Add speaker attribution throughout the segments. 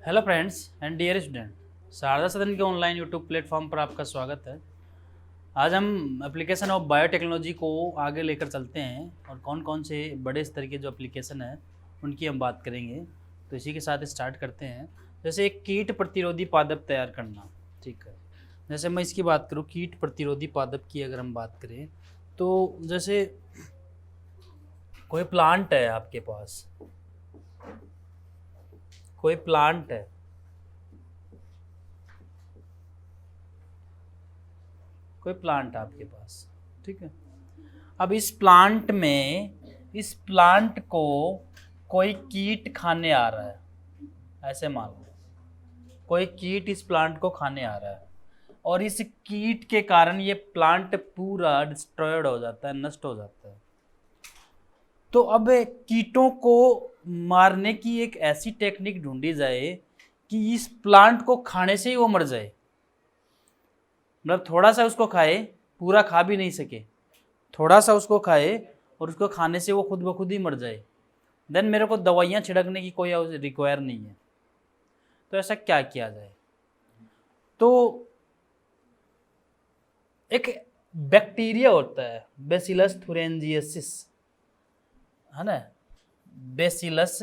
Speaker 1: Hello friends and dear student, Sharda Sadan के online YouTube platform पर आपका स्वागत है। आज हम एप्लीकेशन ऑफ बायोटेक्नोलॉजी को आगे लेकर चलते हैं और कौन कौन से बड़े स्तर के जो एप्लीकेशन हैं उनकी हम बात करेंगे। तो इसी के साथ स्टार्ट करते हैं। जैसे एक कीट प्रतिरोधी पादप तैयार करना, ठीक है। जैसे मैं इसकी बात करूँ, कीट प्रतिरोधी पादप की अगर हम बात करें तो जैसे कोई प्लांट है आपके पास, कोई प्लांट है, कोई प्लांट आपके पास, ठीक है। अब इस प्लांट को कोई कीट खाने आ रहा है, ऐसे मान लो कोई कीट इस प्लांट को खाने आ रहा है और इस कीट के कारण ये प्लांट पूरा डिस्ट्रॉयड हो जाता है, नष्ट हो जाता है। तो अब कीटों को मारने की एक ऐसी टेक्निक ढूंढी जाए कि इस प्लांट को खाने से ही वो मर जाए। मतलब थोड़ा सा उसको खाए, पूरा खा भी नहीं सके, थोड़ा सा उसको खाए और उसको खाने से वो खुद ब खुद ही मर जाए। देन मेरे को दवाइयाँ छिड़कने की कोई रिक्वायर नहीं है। तो ऐसा क्या किया जाए? तो एक बैक्टीरिया होता है बेसिलस थुरेंजियसिस, है ना, बेसिलस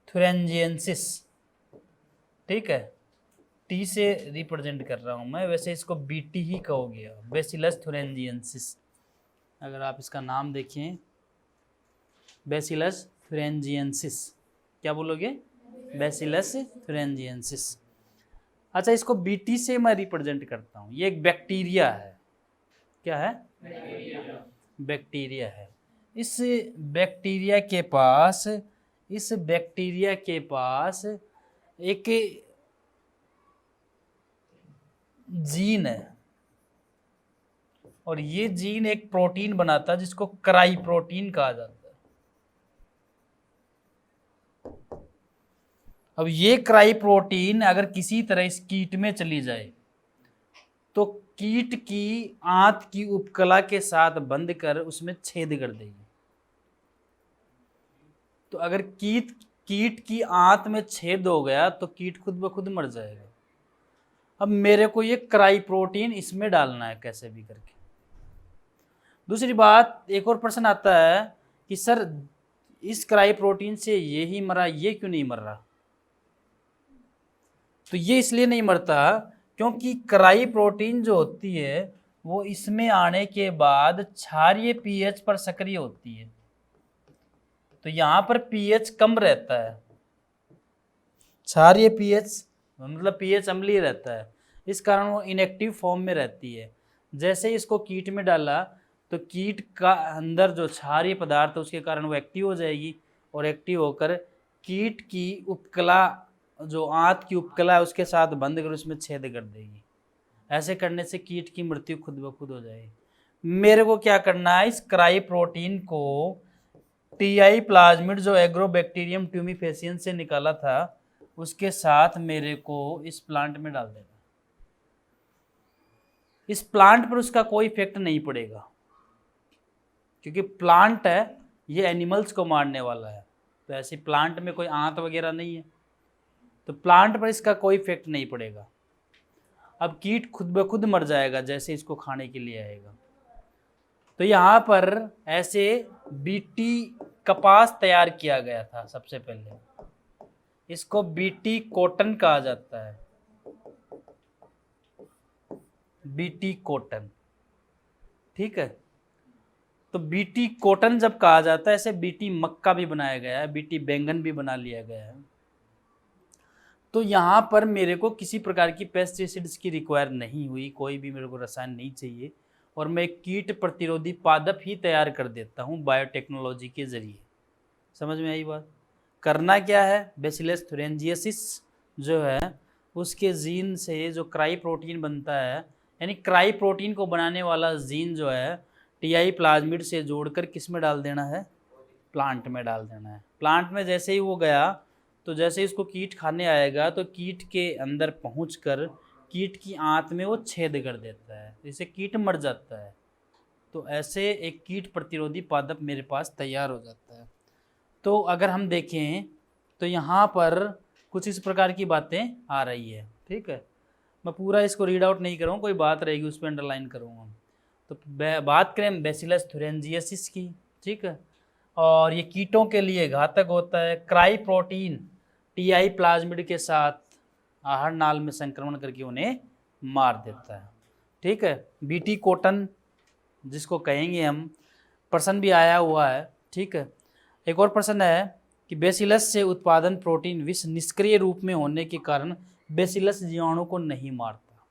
Speaker 1: थुरेंजियंसिस, ठीक है। टी से रिप्रेजेंट कर रहा हूँ मैं, वैसे इसको बीटी ही कहोगे, बेसिलस थुरेंजियंसिस। अगर आप इसका नाम देखें, बेसिलस थुरेंजियंसिस, क्या बोलोगे? बेसिलस थुरेंजियंसिस। अच्छा, इसको बीटी से मैं रिप्रेजेंट करता हूँ। ये एक बैक्टीरिया है। क्या है? बैक्टीरिया है। इस बैक्टीरिया के पास एक जीन है और ये जीन एक प्रोटीन बनाता है जिसको क्राई प्रोटीन कहा जाता है। अब ये क्राई प्रोटीन अगर किसी तरह इस कीट में चली जाए तो कीट की आंत की उपकला के साथ बंध कर उसमें छेद कर देगी। तो अगर कीट की आंत में छेद हो गया तो कीट खुद ब खुद मर जाएगा। अब मेरे को ये क्राई प्रोटीन इसमें डालना है कैसे भी करके। दूसरी बात, एक और प्रश्न आता है कि सर इस क्राई प्रोटीन से ये ही मरा, ये क्यों नहीं मर रहा? तो ये इसलिए नहीं मरता क्योंकि क्राई प्रोटीन जो होती है वो इसमें आने के बाद क्षारीय पीएच पर सक्रिय होती है। तो यहां पर पीएच कम रहता है, क्षारीय पीएच मतलब पीएच अम्लीय रहता है, इस कारण वो इनएक्टिव फॉर्म में रहती है। जैसे इसको कीट में डाला तो कीट का अंदर जो क्षारीय पदार्थ है उसके कारण वो एक्टिव हो जाएगी और एक्टिव होकर कीट की उपकला, जो आंत की उपकला है उसके साथ बंद कर उसमें छेद कर देगी। ऐसे करने से कीट की मृत्यु खुद ब खुद हो जाएगी। मेरे को क्या करना है, इस क्राई प्रोटीन को टीआई प्लाज्मिड जो एग्रोबैक्टीरियम ट्यूमिफेसियन से निकाला था उसके साथ मेरे को इस प्लांट में डाल देना। इस प्लांट पर उसका कोई इफेक्ट नहीं पड़ेगा क्योंकि प्लांट है, ये एनिमल्स को मारने वाला है। तो ऐसी प्लांट में कोई आंत वगैरह नहीं है, तो प्लांट पर इसका कोई इफेक्ट नहीं पड़ेगा। अब कीट खुद ब खुद मर जाएगा जैसे इसको खाने के लिए आएगा। तो यहाँ पर ऐसे बीटी कपास तैयार किया गया था सबसे पहले, इसको बीटी कॉटन कहा जाता है, बीटी कॉटन, ठीक है। तो बीटी कॉटन जब कहा जाता है, ऐसे बीटी मक्का भी बनाया गया है, बीटी बैंगन भी बना लिया गया है। तो यहाँ पर मेरे को किसी प्रकार की पेस्टिसाइड्स की रिक्वायर नहीं हुई, कोई भी मेरे को रसायन नहीं चाहिए और मैं कीट प्रतिरोधी पादप ही तैयार कर देता हूँ बायोटेक्नोलॉजी के जरिए। समझ में आई बात? करना क्या है, बेसिलस थुरेंजियसिस जो है उसके जीन से जो क्राई प्रोटीन बनता है, यानी क्राई प्रोटीन को बनाने वाला जीन जो है टीआई प्लाज्मिड से जोड़कर किस में डाल देना है? प्लांट में डाल देना है। प्लांट में जैसे ही वो गया तो जैसे ही उसको कीट खाने आएगा तो कीट के अंदर पहुंचकर कीट की आंत में वो छेद कर देता है, इससे कीट मर जाता है। तो ऐसे एक कीट प्रतिरोधी पादप मेरे पास तैयार हो जाता है। तो अगर हम देखें तो यहाँ पर कुछ इस प्रकार की बातें आ रही है, ठीक है। मैं पूरा इसको रीड आउट नहीं करूँगा, कोई बात रहेगी उस पर अंडरलाइन करूँगा। तो बात करें बैसिलस थुरेंजियसिस की, ठीक है, और ये कीटों के लिए घातक होता है। क्राई प्रोटीन टीआई प्लाज्मिड के साथ आहार नाल में संक्रमण करके उन्हें मार देता है, ठीक है। बीटी कोटन जिसको कहेंगे हम, प्रश्न भी आया हुआ है, ठीक है। एक और प्रश्न है कि बेसिलस से उत्पादन प्रोटीन विष निष्क्रिय रूप में होने के कारण बेसिलस जीवाणु को नहीं मारता,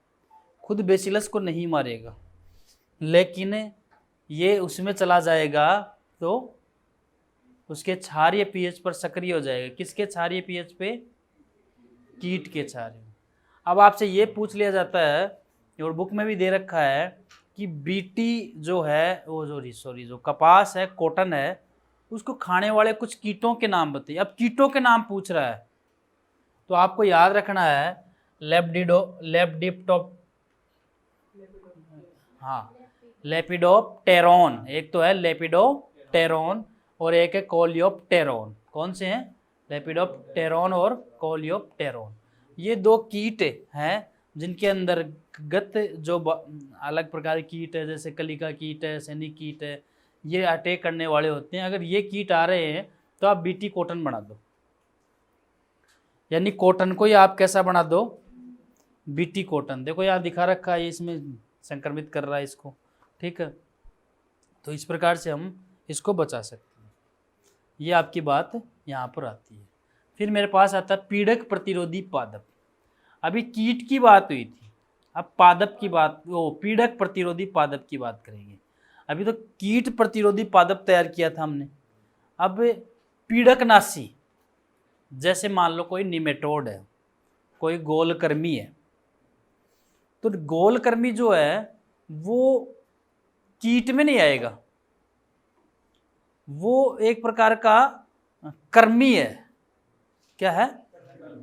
Speaker 1: खुद बेसिलस को नहीं मारेगा, लेकिन ये उसमें चला जाएगा तो उसके क्षारीय पीएच पर सक्रिय हो जाएगा। किसके क्षारीय पीएच पे? कीट के क्षारीय। अब आपसे ये पूछ लिया जाता है, और बुक में भी दे रखा है कि बीटी जो है वो जो कपास है, कॉटन है, उसको खाने वाले कुछ कीटों के नाम बताइए। अब कीटों के नाम पूछ रहा है तो आपको याद रखना है लेपिडोप्टेरॉन, एक तो है लेपिडोप्टेरॉन और एक है कोलियोप्टेरॉन। कौन से हैं? लेपिडोप्टेरॉन और कोलियोप्टेरॉन। ये दो कीट हैं जिनके अंतर्गत जो अलग प्रकार के कीट है, जैसे कलिका कीट है, सैनिक कीट है, ये अटैक करने वाले होते हैं। अगर ये कीट आ रहे हैं तो आप बीटी कॉटन बना दो, यानी कॉटन को ही आप कैसा बना दो? BT cotton. देखो यहाँ दिखा रखा है, इसमें संक्रमित कर रहा है इसको, ठीक है। तो इस प्रकार से हम इसको बचा सकते हैं। ये आपकी बात यहाँ पर आती है। फिर मेरे पास आता है पीड़क प्रतिरोधी पादप। अभी कीट की बात हुई थी, अब पादप की बात, वो पीड़क प्रतिरोधी पादप की बात करेंगे। अभी तो कीट प्रतिरोधी पादप तैयार किया था हमने, अब पीड़कनाशी, जैसे मान लो कोई निमेटोड है, कोई गोलकर्मी है, तो गोलकर्मी जो है वो कीट में नहीं आएगा, वो एक प्रकार का कर्मी है। क्या है?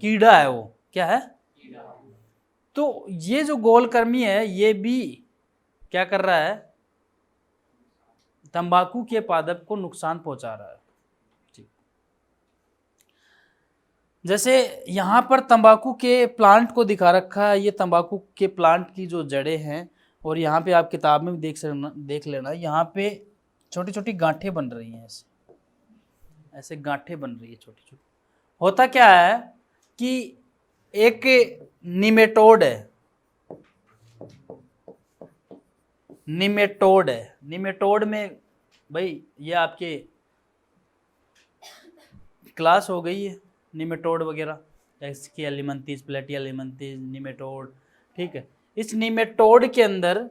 Speaker 1: कीड़ा है वो। क्या है? तो ये जो गोलकर्मी है ये भी क्या कर रहा है? तंबाकू के पादप को नुकसान पहुंचा रहा है। जैसे यहाँ पर तंबाकू के प्लांट को दिखा रखा है, ये तंबाकू के प्लांट की जो जड़ें हैं, और यहाँ पे आप किताब में भी देख लेना, यहाँ पे छोटी छोटी गांठें बन रही हैं, ऐसे गांठें बन रही है छोटी छोटी। होता क्या है कि एक निमेटोड है, निमेटोड में भाई ये आपके क्लास हो गई है, निमेटोड वगैरह, एक्सकी एलिमेंथिस, प्लेटिया एलिमेंथिस, निमेटोड, ठीक है। इस निमेटोड के अंदर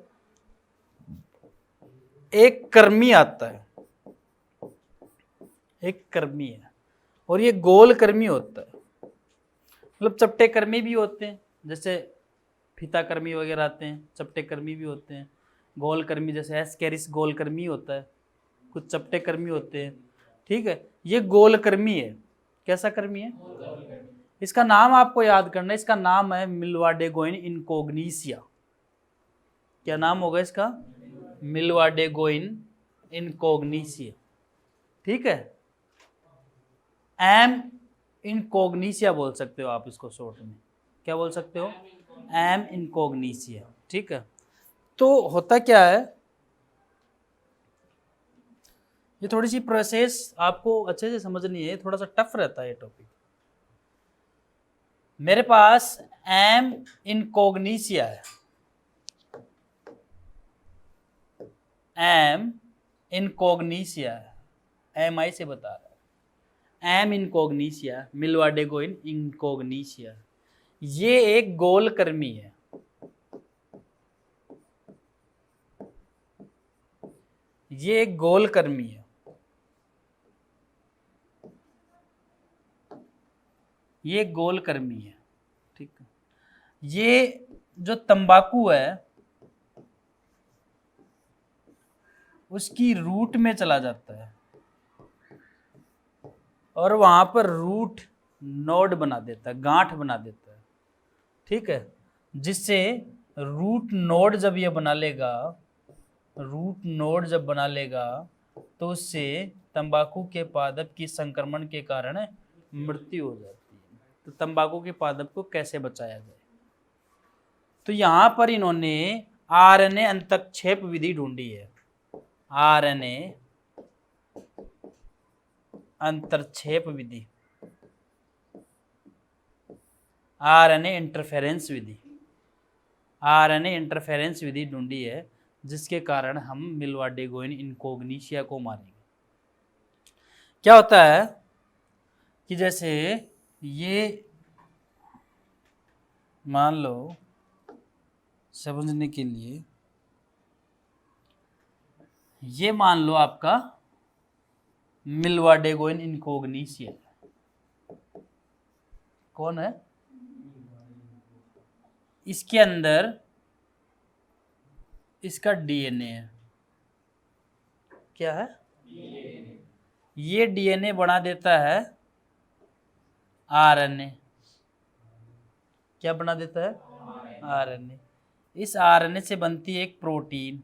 Speaker 1: एक कर्मी आता है, एक कर्मी है, और ये गोल कर्मी होता है। मतलब चपटे कर्मी भी होते हैं, जैसे फीता कर्मी वगैरह आते हैं, चपटे कर्मी भी होते हैं। गोल कर्मी जैसे एस्केरिस गोल कर्मी होता है, कुछ चपटे कर्मी होते हैं, ठीक है। ये गोल कर्मी है। कैसा कर्मी है? इसका नाम आपको याद करना है, इसका नाम है मिलवाडेगोइन इनकोग्निसिया। क्या नाम होगा इसका? मिलवाडेगोइन इनकोग्निसिया, ठीक है। एम इनकोग्निसिया बोल सकते हो आप इसको शॉर्ट में। क्या बोल सकते हो? एम इनकोग्निसिया, ठीक है। तो होता क्या है, ये थोड़ी सी प्रोसेस आपको अच्छे से समझनी है, थोड़ा सा टफ रहता है ये टॉपिक। मेरे पास एम इनकोग्निसिया है, एम इनकोग्निसिया है, एम आई से बता रहा है, एम इनकोग्निसिया, मिलवाडेगोइन इनकोग्निसिया, ये एक गोल कर्मी है। ये एक गोल कर्मी है, ये गोल कर्मी है, ठीक है। ये जो तंबाकू है उसकी रूट में चला जाता है और वहां पर रूट नोड बना देता है, गांठ बना देता है, ठीक है। जिससे रूट नोड जब ये बना लेगा, रूट नोड जब बना लेगा तो उससे तंबाकू के पादप की संक्रमण के कारण मृत्यु हो जाती है। तो तंबाकू के पादप को कैसे बचाया जाए? तो यहां पर इन्होंने आरएनए अंतक्षेप विधि ढूंढी है। आरएनए अंतक्षेप विधि, आरएनए इंटरफेरेंस विधि, आरएनए इंटरफेरेंस विधि ढूंढी है, जिसके कारण हम मिलवाडीगोइन इनकोग्निशिया को मारेंगे। क्या होता है कि जैसे ये मान लो, समझने के लिए, ये मान लो आपका मिलवाडीगोइन इनकोग्निशिया कौन है? इसके अंदर इसका डीएनए है। क्या है? ये डीएनए बना देता है आरएनए। क्या बना देता है? आरएनए। इस आरएनए से बनती है एक प्रोटीन।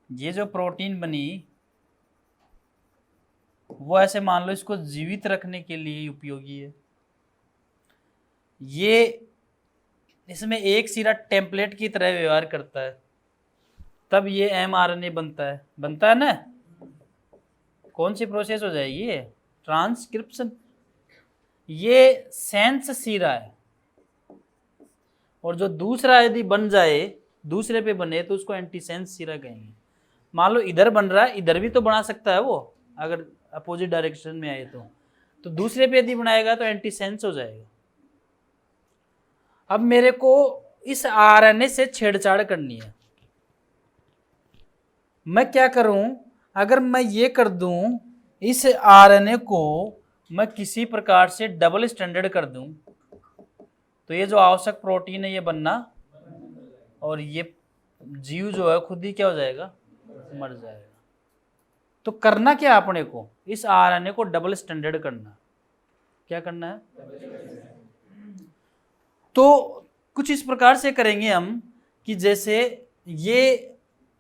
Speaker 1: ये जो प्रोटीन बनी वो ऐसे मान लो इसको जीवित रखने के लिए उपयोगी है। ये इसमें एक सिरा टेम्पलेट की तरह व्यवहार करता है, तब ये एमआरएनए बनता है ना। कौन सी प्रोसेस हो जाएगी ये? ट्रांसक्रिप्शन। ये सेंस सिरा है, और जो दूसरा यदि बन जाए, दूसरे पे बने, तो उसको एंटीसेंस सिरा कहेंगे। मान लो इधर बन रहा है, इधर भी तो बना सकता है वो, अगर अपोजिट डायरेक्शन में आए तो दूसरे पे यदि बनाएगा तो एंटीसेंस हो जाएगा। अब मेरे को इस आरएनए से छेड़छाड़ करनी है। मैं क्या करूं? अगर मैं ये कर दूं, इस आरएनए को मैं किसी प्रकार से डबल स्टैंडर्ड कर दूं, तो ये जो आवश्यक प्रोटीन है ये बनना, और ये जीव जो है खुद ही क्या हो जाएगा? मर जाएगा। तो करना क्या अपने को? इस आरएनए को डबल स्टैंडर्ड करना। क्या करना है? तो कुछ इस प्रकार से करेंगे हम कि जैसे ये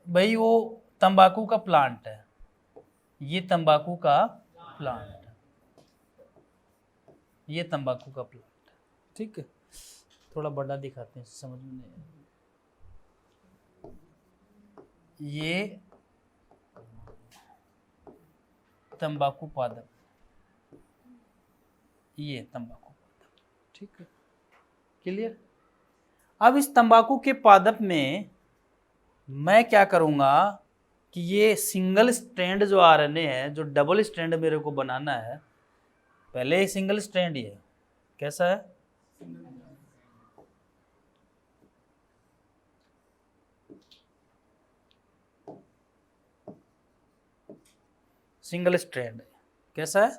Speaker 1: भाई वो तंबाकू का प्लांट है, ये तंबाकू का प्लांट है, ये तंबाकू का प्लांट है। ठीक है, थोड़ा बड़ा दिखाते हैं समझ में नहीं। ये तंबाकू पादप, ये तंबाकू पादप। ठीक है, क्लियर? अब इस तंबाकू के पादप में मैं क्या करूंगा कि ये सिंगल स्ट्रैंड जो आरएनए है, जो डबल स्ट्रैंड मेरे को बनाना है, पहले सिंगल स्ट्रैंड ही है। कैसा है? Single strand. कैसा है?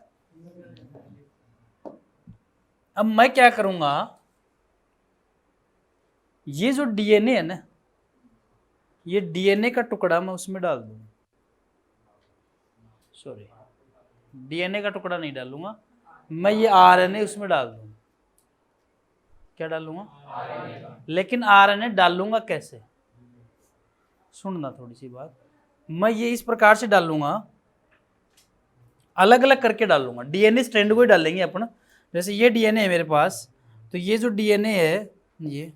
Speaker 1: अब मैं क्या करूंगा, ये जो डीएनए है ना, ये डीएनए का टुकड़ा मैं उसमें डाल दूंगा। सॉरी, डीएनए का टुकड़ा नहीं डालूंगा मैं, ये आरएनए उसमें डाल दूंगा। क्या डालूंगा? लेकिन आरएनए डालूंगा कैसे? सुनना थोड़ी सी बात। मैं ये इस प्रकार से डालूंगा, अलग अलग करके डालूंगा। डीएनए स्ट्रैंड को ही डालेंगे अपन। जैसे ये डीएनए है मेरे पास, तो ये जो डीएनए है, ये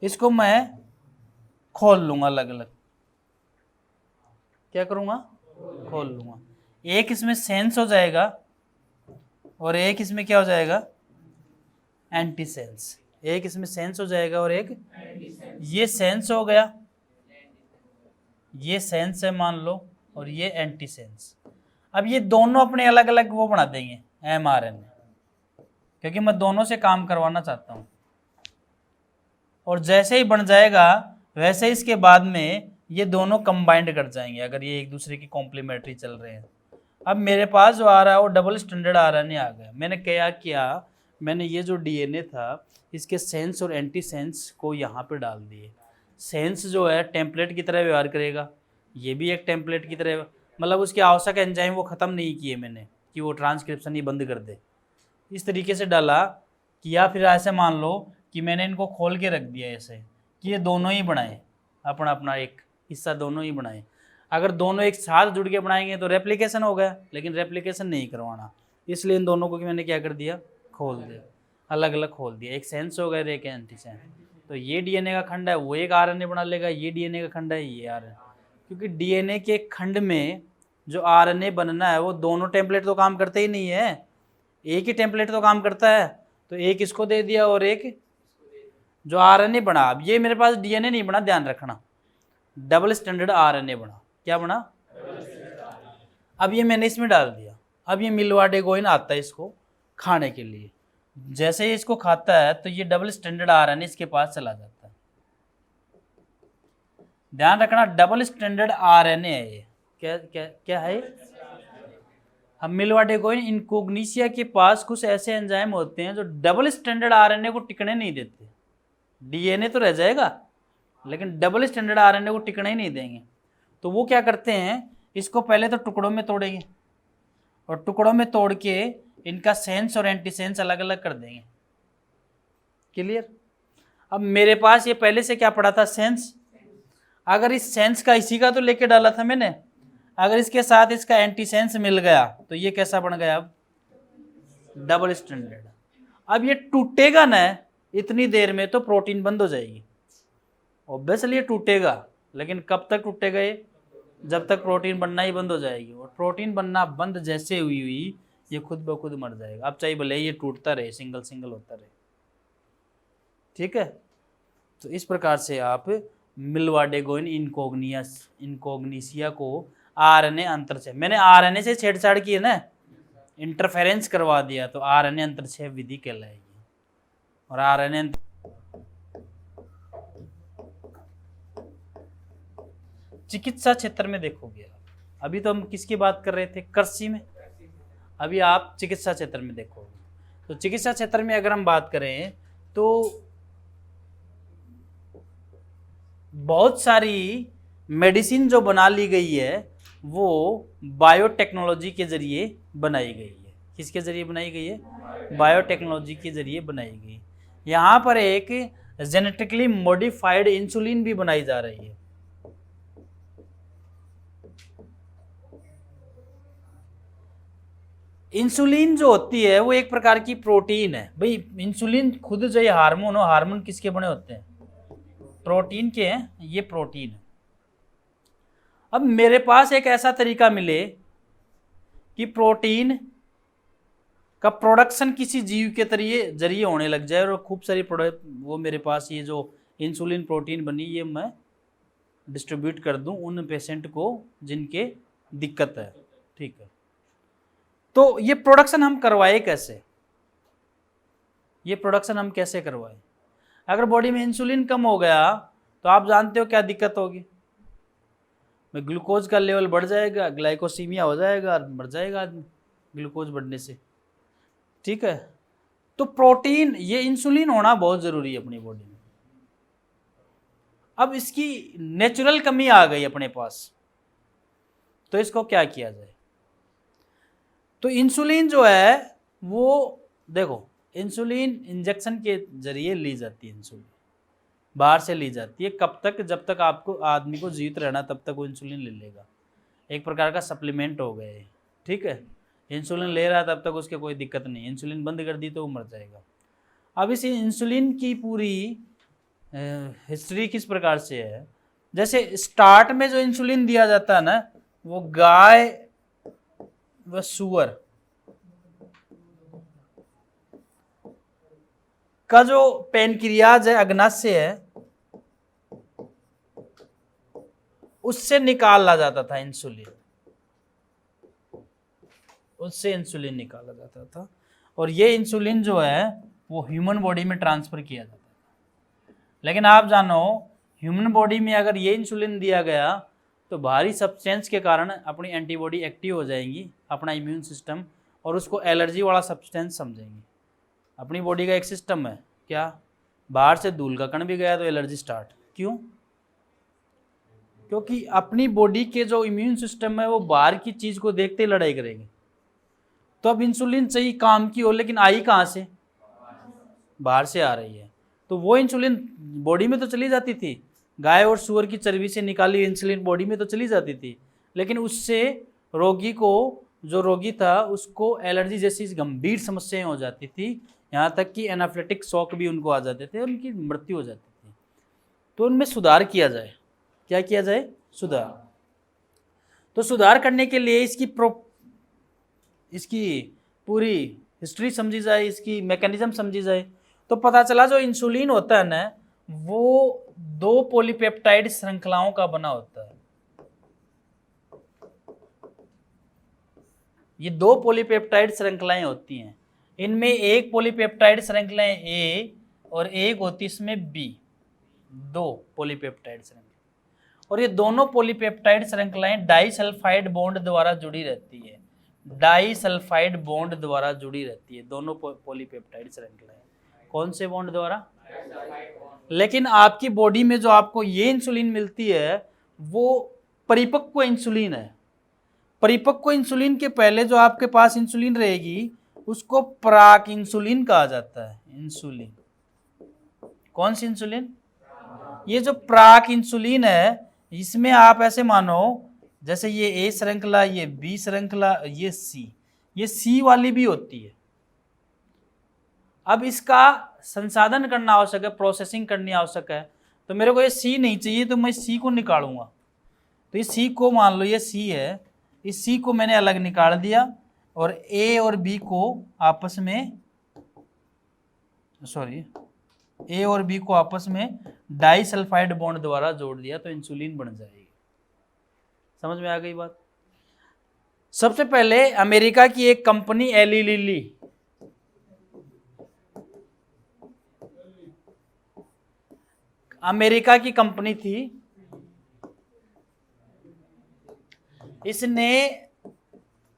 Speaker 1: इसको मैं खोल लूंगा अलग अलग। क्या करूंगा? खोल लूंगा। एक इसमें सेंस हो जाएगा, और एक इसमें क्या हो जाएगा? Anti sense. एक इसमें सेंस हो जाएगा और एक ये सेंस हो गया, ये सेंस है मान लो, और ये एंटी सेंस। अब ये दोनों अपने अलग अलग वो बना देंगे एमआरएनए, क्योंकि मैं दोनों से काम करवाना चाहता हूं। और जैसे ही बन जाएगा वैसे ही इसके बाद में ये दोनों कंबाइंड कर जाएंगे, अगर ये एक दूसरे की कॉम्प्लीमेंट्री चल रहे हैं। अब मेरे पास जो आ रहा है वो डबल स्टैंडर्ड आरएनए आ गया। मैंने क्या किया, मैंने ये जो डीएनए था इसके सेंस और एंटी सेंस को यहाँ पे डाल दिए। सेंस जो है टेम्पलेट की तरह व्यवहार करेगा, ये भी एक टेम्पलेट की तरह, मतलब उसकी आवश्यक एंजाइम वो ख़त्म नहीं किए मैंने कि वो ट्रांसक्रिप्शन ही बंद कर दे। इस तरीके से डाला कि, या फिर ऐसे मान लो कि मैंने इनको खोल के रख दिया ऐसे कि ये दोनों ही बनाए, अपना अपना एक हिस्सा दोनों ही बनाए। अगर दोनों एक साथ जुड़ के बनाएंगे तो रेप्लिकेशन हो गया, लेकिन रेप्लिकेशन नहीं करवाना, इसलिए इन दोनों को मैंने क्या कर दिया, खोल दिया, अलग अलग खोल दिया। एक सेंस हो गया, एक एंटीसेंस। तो ये डीएनए का खंड है, वो एक आरएनए बना लेगा, ये डीएनए का खंड है, ये आरएनए। क्योंकि डीएनए के खंड में जो आरएनए बनना है वो दोनों टेम्पलेट तो काम करते ही नहीं है, एक ही टेम्पलेट तो काम करता है। तो एक इसको दे दिया और एक जो आरएनए बना। अब ये मेरे पास डीएनए नहीं बना, ध्यान रखना, डबल स्टैंडर्ड आरएनए बना। क्या बना? अब ये मैंने इसमें डाल दिया। अब ये मिलवाडेगोइन आता है इसको खाने के लिए। जैसे ही इसको खाता है तो ये डबल स्टैंडर्ड आरएनए इसके पास चला जाता है। ध्यान रखना, डबल स्टैंडर्ड आरएनए है ये। क्या क्या क्या है? हम मिलवाडेगोइन इनकोग्निशिया के पास कुछ ऐसे एंजाइम होते हैं जो डबल स्टैंडर्ड आरएनए को टिकने नहीं देते। डीएनए तो रह जाएगा, लेकिन डबल स्टैंडर्ड आरएनए को टिकने ही नहीं देंगे। तो वो क्या करते हैं, इसको पहले तो टुकड़ों में तोड़ेंगे, और टुकड़ों में तोड़ के इनका सेंस और एंटीसेंस अलग अलग कर देंगे। क्लियर? अब मेरे पास ये पहले से क्या पड़ा था, सेंस। अगर इस सेंस का इसी का तो लेके डाला था मैंने, अगर इसके साथ इसका एंटीसेंस मिल गया तो ये कैसा बन गया, अब डबल स्टैंडर्ड। अब ये टूटेगा ना इतनी देर में तो प्रोटीन बंद हो जाएगी। ऑब्वियसली ये टूटेगा, लेकिन कब तक टूटेगा ये, जब तक प्रोटीन बनना ही बंद हो जाएगी। और प्रोटीन बनना बंद जैसे हुई ये खुद ब खुद मर जाएगा। अब चाहे भले ये टूटता रहे, सिंगल सिंगल होता रहे। ठीक है? तो इस प्रकार से आप मिलवाडेगोइन इनकोग्निशिया को आरएनए अंतरछेद, मैंने आरएनए से छेड़छाड़ की है ना, इंटरफेरेंस करवा दिया, तो आरएनए अंतरछेद विधि कहलाएगी। और आरएनए चिकित्सा क्षेत्र में देखोगे आप, अभी तो हम किसकी बात कर रहे थे, कृषि में, अभी आप चिकित्सा क्षेत्र में देखोगे। तो चिकित्सा क्षेत्र में अगर हम बात करें तो बहुत सारी मेडिसिन जो बना ली गई है वो बायोटेक्नोलॉजी के जरिए बनाई गई है। किसके जरिए बनाई गई है? बायोटेक्नोलॉजी के जरिए बनाई गई। यहाँ पर एक जेनेटिकली मॉडिफाइड इंसुलिन भी बनाई जा रही है। इंसुलिन जो होती है वो एक प्रकार की प्रोटीन है। भाई इंसुलिन खुद जो ये हार्मोन हो, हार्मोन किसके बने होते हैं? प्रोटीन के हैं, ये प्रोटीन है। अब मेरे पास एक ऐसा तरीका मिले कि प्रोटीन का प्रोडक्शन किसी जीव के जरिए होने लग जाए और खूब सारी प्रोडक्ट, वो मेरे पास ये जो इंसुलिन प्रोटीन बनी ये मैं डिस्ट्रीब्यूट कर दूं उन पेशेंट को जिनके दिक्कत है। ठीक है? तो ये प्रोडक्शन हम करवाए कैसे? ये प्रोडक्शन हम कैसे करवाए? अगर बॉडी में इंसुलिन कम हो गया तो आप जानते हो क्या दिक्कत होगी, में ग्लूकोज का लेवल बढ़ जाएगा, ग्लाइकोसीमिया हो जाएगा, मर जाएगा आदमी ग्लूकोज बढ़ने से। ठीक है? तो प्रोटीन, ये इंसुलिन होना बहुत जरूरी है अपनी बॉडी में। अब इसकी नेचुरल कमी आ गई अपने पास, तो इसको क्या किया जाए? तो इंसुलिन जो है वो देखो, इंसुलिन इंजेक्शन के जरिए ली जाती है, इंसुलिन बाहर से ली जाती है। कब तक? जब तक आपको आदमी को जीवित रहना तब तक वो इंसुलिन ले लेगा। एक प्रकार का सप्लीमेंट हो गए। ठीक है? इंसुलिन ले रहा है तब तक उसके कोई दिक्कत नहीं, इंसुलिन बंद कर दी तो वो मर जाएगा। अब इस इंसुलिन की पूरी हिस्ट्री किस प्रकार से है, जैसे स्टार्ट में जो इंसुलिन दिया जाता है ना वो गाय व सुअर का जो पेनक्रियाज है, अग्नाशय है, उससे निकाला जाता था इंसुलिन, उससे इंसुलिन निकाला जाता था। और ये इंसुलिन जो है वो ह्यूमन बॉडी में ट्रांसफर किया जाता था। लेकिन आप जानो ह्यूमन बॉडी में अगर ये इंसुलिन दिया गया तो बाहरी सब्सटेंस के कारण अपनी एंटीबॉडी एक्टिव हो जाएंगी, अपना इम्यून सिस्टम, और उसको एलर्जी वाला सब्सटेंस समझेंगे। अपनी बॉडी का एक सिस्टम है, क्या? बाहर से धूल का कण भी गया तो एलर्जी स्टार्ट। क्यों? क्योंकि अपनी बॉडी के जो इम्यून सिस्टम है वो बाहर की चीज को देखते ही लड़ाई करेंगे। तो अब इंसुलिन सही काम की हो, लेकिन आई कहाँ से? बाहर से आ रही है। तो वो इंसुलिन बॉडी में तो चली जाती थी, गाय और सूअर की चर्बी से निकाली इंसुलिन बॉडी में तो चली जाती थी, लेकिन उससे रोगी को, जो रोगी था उसको एलर्जी जैसी गंभीर समस्याएं हो जाती थी, यहाँ तक कि एनाफ्लेटिक शॉक भी उनको आ जाते थे, उनकी मृत्यु हो जाती थी। तो उनमें सुधार किया जाए। क्या किया जाए? सुधार। तो सुधार करने के लिए इसकी पूरी हिस्ट्री समझी जाए, इसकी मैकेनिज्म समझी जाए, तो पता चला जो इंसुलिन होता है ना, वो 2 पॉलीपेप्टाइड श्रृंखलाओं का बना होता है। ये 2 पॉलीपेप्टाइड श्रृंखलाएं होती हैं। इनमें एक पॉलीपेप्टाइड श्रृंखलाएं ए और एक होती इसमें बी, 2 पॉलीपेप्टाइड श्रृंखला। और ये दोनों पॉलीपेप्टाइड श्रृंखलाएं डाइसल्फाइड बॉन्ड द्वारा जुड़ी रहती है, डाइसल्फाइड बॉन्ड द्वारा जुड़ी रहती है दोनों पॉलीपेप्टाइड श्रृंखलाएं। कौन से बॉन्ड द्वारा? लेकिन आपकी बॉडी में जो आपको ये इंसुलिन मिलती है वो परिपक्व इंसुलिन है। परिपक्व इंसुलिन के पहले जो आपके पास इंसुलिन रहेगी उसको प्राक इंसुलिन कहा जाता है। इंसुलिन, कौन सी इंसुलिन? ये जो प्राक इंसुलिन है, इसमें आप ऐसे मानो जैसे ये ए श्रृंखला, ये बी श्रृंखला, ये सी वाली भी होती है। अब इसका संसाधन करना आवश्यक है, प्रोसेसिंग करनी आवश्यक है। तो मेरे को ये सी नहीं चाहिए, तो मैं सी को निकालूंगा। तो ये सी को, मान लो ये सी है, इस सी को मैंने अलग निकाल दिया और ए और बी को आपस में, ए और बी को आपस में डाइसल्फाइड बॉन्ड द्वारा जोड़ दिया, तो इंसुलिन बन जाएगी। समझ में आ गई बात? सबसे पहले अमेरिका की एक कंपनी एली लिली, अमेरिका की कंपनी थी, इसने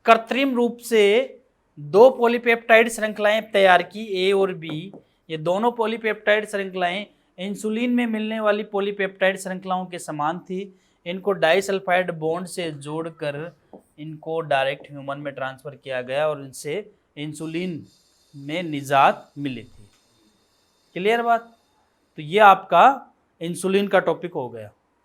Speaker 1: कृत्रिम रूप से 2 पॉलीपेप्टाइड श्रृंखलाएं तैयार की, ए और बी। ये दोनों पॉलीपेप्टाइड श्रृंखलाएं इंसुलिन में मिलने वाली पॉलीपेप्टाइड श्रृंखलाओं के समान थी। इनको डाइसल्फाइड बॉन्ड से जोड़कर इनको डायरेक्ट ह्यूमन में ट्रांसफर किया गया और इनसे इंसुलिन में निजात मिली थी। क्लियर बात? तो ये आपका इंसुलिन का टॉपिक हो गया।